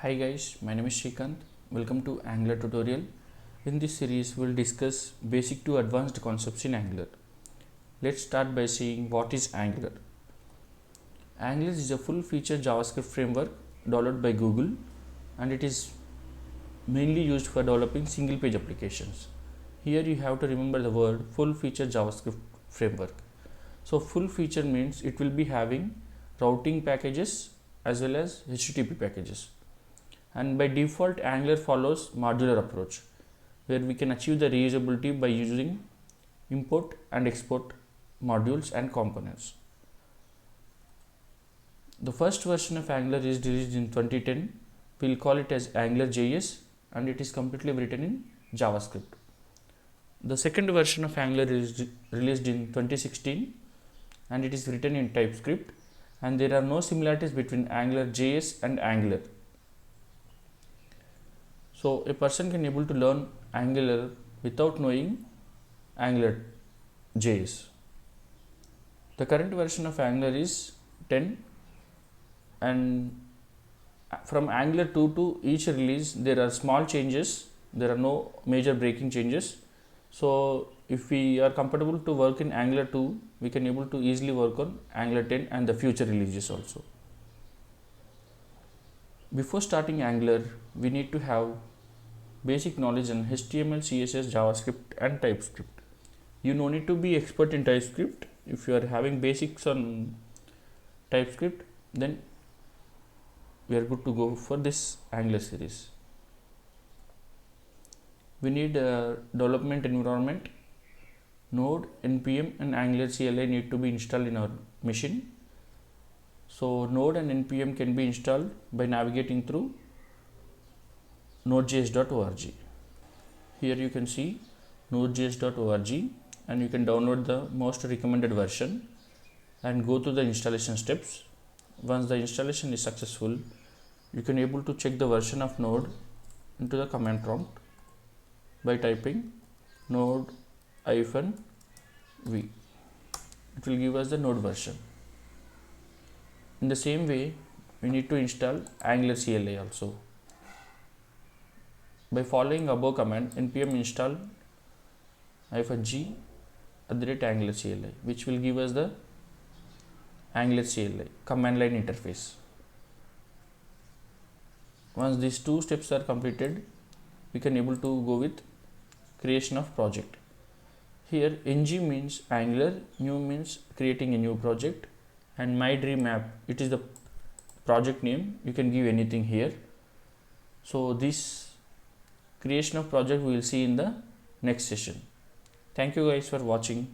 Hi guys, my name is Shrikant. Welcome to Angular tutorial. In this series, we'll discuss basic to advanced concepts in Angular. Let's start by seeing what is Angular. Angular is a full-featured JavaScript framework developed by Google, and it is mainly used for developing single-page applications. Here you have to remember the word full-featured JavaScript framework. So full feature means it will be having routing packages as well as HTTP packages. And by default, Angular follows modular approach, where we can achieve the reusability by using import and export modules and components. The first version of Angular is released in 2010. We'll call it as AngularJS, and it is completely written in JavaScript. The second version of Angular is released in 2016, and it is written in TypeScript, and there are no similarities between AngularJS and Angular. So a person can able to learn Angular without knowing AngularJS. The current version of Angular is 10, and from Angular 2 to each release there are small changes. There are no major breaking changes. So if we are comfortable to work in Angular 2, we can able to easily work on Angular 10 and the future releases also. Before starting Angular, we need to have basic knowledge on HTML, CSS, JavaScript and TypeScript. You no need to be expert in TypeScript. If you are having basics on TypeScript, then we are good to go for this Angular series. We need a development environment. Node, NPM and Angular CLI need to be installed in our machine. So Node and NPM can be installed by navigating through nodejs.org. Here you can see nodejs.org, and you can download the most recommended version and go to the installation steps. Once the installation is successful, you can able to check the version of Node into the command prompt by typing node-v. It will give us the Node version. In the same way, we need to install Angular CLI also. By following above command, npm install -g @Angular CLI, which will give us the Angular CLI command line interface. Once these two steps are completed, we can able to go with creation of project. Here ng means Angular, new means creating a new project, and my dream app, it is the project name. You can give anything here. So this creation of project we will see in the next session. Thank you guys for watching.